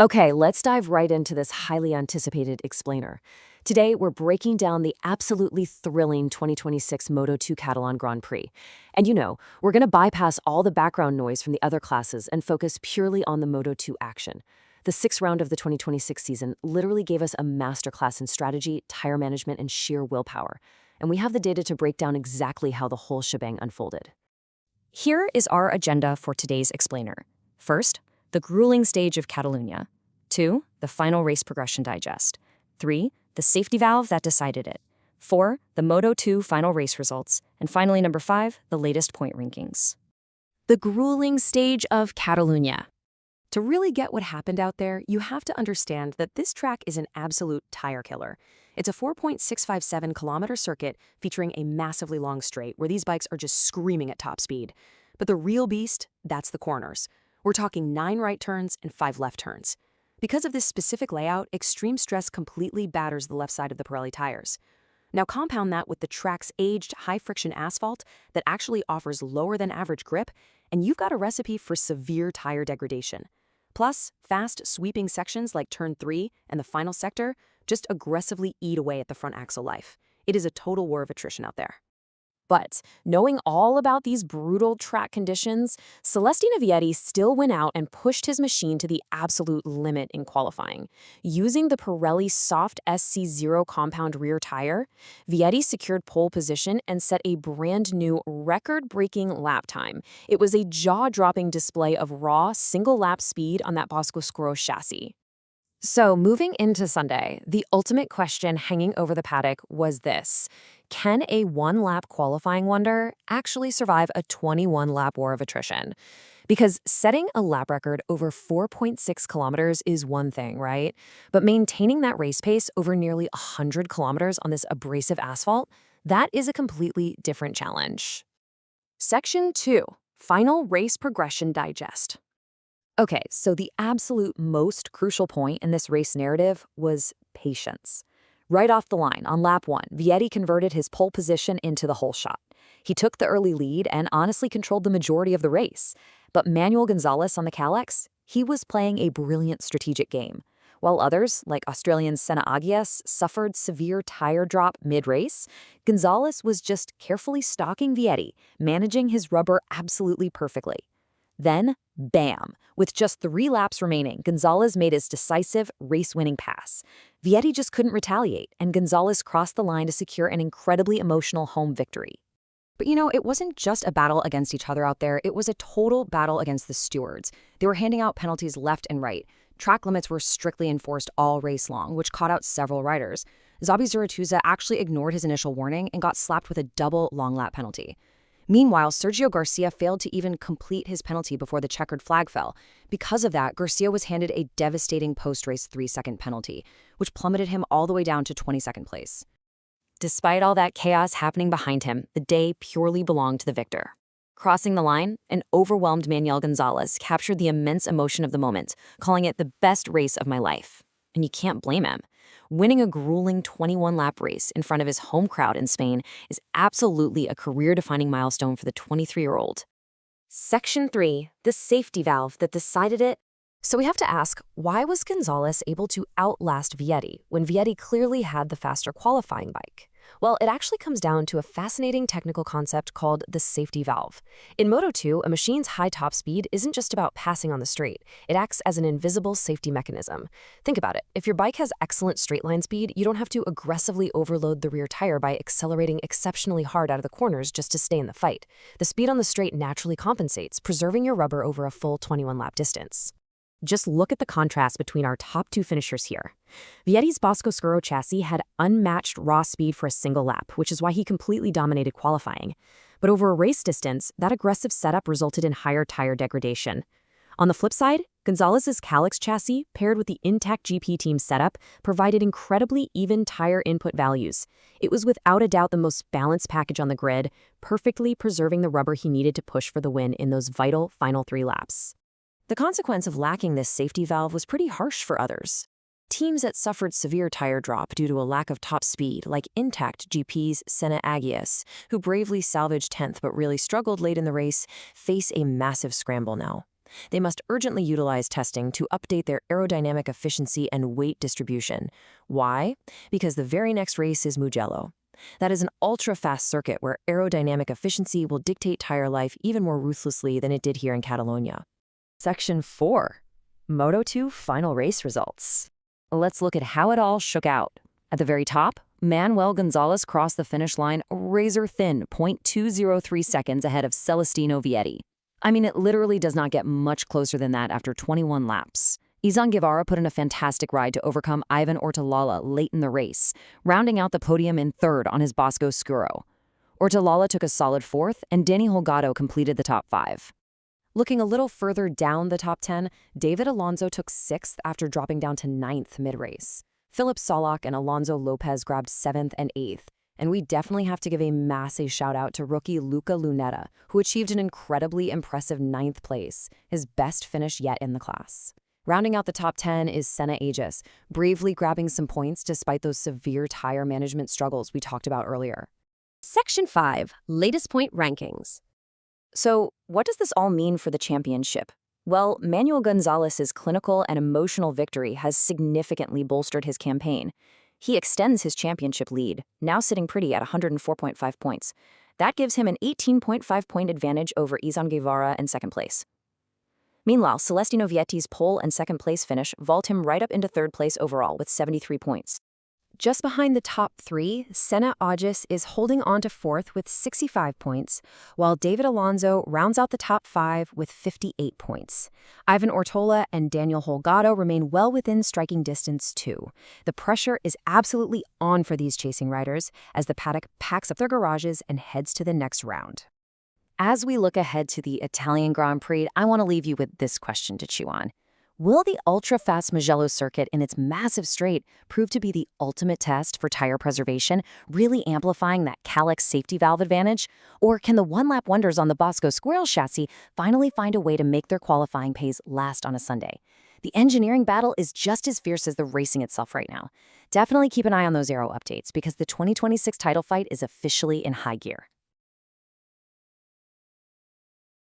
Okay, let's dive right into this highly anticipated explainer. Today, we're breaking down the absolutely thrilling 2026 Moto2 Catalan Grand Prix. And we're going to bypass all the background noise from the other classes and focus purely on the Moto2 action. The sixth round of the 2026 season literally gave us a masterclass in strategy, tire management, and sheer willpower. And we have the data to break down exactly how the whole shebang unfolded. Here is our agenda for today's explainer. First, the grueling stage of Catalonia. 2, the final race progression digest. 3, the safety valve that decided it. 4, the Moto2 final race results. And finally, number 5, the latest point rankings. The grueling stage of Catalunya. To really get what happened out there, you have to understand that this track is an absolute tire killer. It's a 4.657-kilometer circuit featuring a massively long straight where these bikes are just screaming at top speed. But the real beast, that's the corners. We're talking 9 right turns and 5 left turns. Because of this specific layout, extreme stress completely batters the left side of the Pirelli tires. Now compound that with the track's aged, high-friction asphalt that actually offers lower-than-average grip, and you've got a recipe for severe tire degradation. Plus, fast, sweeping sections like Turn 3 and the final sector just aggressively eat away at the front axle life. It is a total war of attrition out there. But knowing all about these brutal track conditions, Celestino Vietti still went out and pushed his machine to the absolute limit in qualifying. Using the Pirelli Soft SC0 compound rear tire, Vietti secured pole position and set a brand new record-breaking lap time. It was a jaw-dropping display of raw single-lap speed on that Bosco chassis. So, moving into Sunday, the ultimate question hanging over the paddock was this: can a one-lap qualifying wonder actually survive a 21-lap war of attrition? Because setting a lap record over 4.6 kilometers is one thing, right? But maintaining that race pace over nearly 100 kilometers on this abrasive asphalt, that is a completely different challenge. Section 2, Final Race Progression Digest. Okay, so the absolute most crucial point in this race narrative was patience. Right off the line, on lap 1, Vietti converted his pole position into the whole shot. He took the early lead and honestly controlled the majority of the race. But Manuel Gonzalez on the Calex, he was playing a brilliant strategic game. While others, like Australian Senna Agias, suffered severe tire drop mid-race, Gonzalez was just carefully stalking Vietti, managing his rubber absolutely perfectly. Then, bam! With just 3 laps remaining, Gonzalez made his decisive, race-winning pass. Vietti just couldn't retaliate, and Gonzalez crossed the line to secure an incredibly emotional home victory. But it wasn't just a battle against each other out there, it was a total battle against the stewards. They were handing out penalties left and right. Track limits were strictly enforced all race long, which caught out several riders. Zabi Zurutuza actually ignored his initial warning and got slapped with a double long lap penalty. Meanwhile, Sergio Garcia failed to even complete his penalty before the checkered flag fell. Because of that, Garcia was handed a devastating post-race 3-second penalty, which plummeted him all the way down to 22nd place. Despite all that chaos happening behind him, the day purely belonged to the victor. Crossing the line, an overwhelmed Manuel Gonzalez captured the immense emotion of the moment, calling it the best race of my life. And you can't blame him. Winning a grueling 21-lap race in front of his home crowd in Spain is absolutely a career-defining milestone for the 23-year-old. Section 3, the safety valve that decided it. So we have to ask, why was Gonzalez able to outlast Vietti when Vietti clearly had the faster qualifying bike? Well, it actually comes down to a fascinating technical concept called the safety valve. In Moto2, a machine's high top speed isn't just about passing on the straight. It acts as an invisible safety mechanism. Think about it. If your bike has excellent straight line speed, you don't have to aggressively overload the rear tire by accelerating exceptionally hard out of the corners just to stay in the fight. The speed on the straight naturally compensates, preserving your rubber over a full 21-lap distance. Just look at the contrast between our top 2 finishers here. Vietti's Bosco chassis had unmatched raw speed for a single lap, which is why he completely dominated qualifying. But over a race distance, that aggressive setup resulted in higher tire degradation. On the flip side, Gonzalez's Calex chassis, paired with the intact GP team setup, provided incredibly even tire input values. It was without a doubt the most balanced package on the grid, perfectly preserving the rubber he needed to push for the win in those vital final 3 laps. The consequence of lacking this safety valve was pretty harsh for others. Teams that suffered severe tire drop due to a lack of top speed, like intact GP's Senna Agias, who bravely salvaged 10th but really struggled late in the race, face a massive scramble now. They must urgently utilize testing to update their aerodynamic efficiency and weight distribution. Why? Because the very next race is Mugello. That is an ultra-fast circuit where aerodynamic efficiency will dictate tire life even more ruthlessly than it did here in Catalonia. Section 4. Moto2 final race results. Let's look at how it all shook out. At the very top, Manuel Gonzalez crossed the finish line razor-thin, 0.203 seconds ahead of Celestino Vietti. I mean, it literally does not get much closer than that after 21 laps. Izan Guevara put in a fantastic ride to overcome Ivan Ortolala late in the race, rounding out the podium in third on his Bosco Scuro. Ortolala took a solid fourth, and Dani Holgado completed the top 5. Looking a little further down the top 10, David Alonso took 6th after dropping down to 9th mid-race. Philip Solak and Alonso Lopez grabbed 7th and 8th. And we definitely have to give a massive shout-out to rookie Luca Lunetta, who achieved an incredibly impressive 9th place, his best finish yet in the class. Rounding out the top 10 is Senna Aegis, bravely grabbing some points despite those severe tire management struggles we talked about earlier. Section 5. Latest point rankings. So, what does this all mean for the championship? Well, Manuel Gonzalez's clinical and emotional victory has significantly bolstered his campaign. He extends his championship lead, now sitting pretty at 104.5 points. That gives him an 18.5-point advantage over Izan Guevara in second place. Meanwhile, Celestino Vietti's pole and second place finish vault him right up into third place overall with 73 points. Just behind the top 3, Senna Aegis is holding on to 4th with 65 points, while David Alonso rounds out the top 5 with 58 points. Ivan Ortola and Daniel Holgado remain well within striking distance too. The pressure is absolutely on for these chasing riders as the paddock packs up their garages and heads to the next round. As we look ahead to the Italian Grand Prix, I want to leave you with this question to chew on. Will the ultra-fast Mugello circuit in its massive straight prove to be the ultimate test for tire preservation, really amplifying that Calyx safety valve advantage? Or can the one-lap wonders on the Bosco Squirrel chassis finally find a way to make their qualifying pace last on a Sunday? The engineering battle is just as fierce as the racing itself right now. Definitely keep an eye on those aero updates because the 2026 title fight is officially in high gear.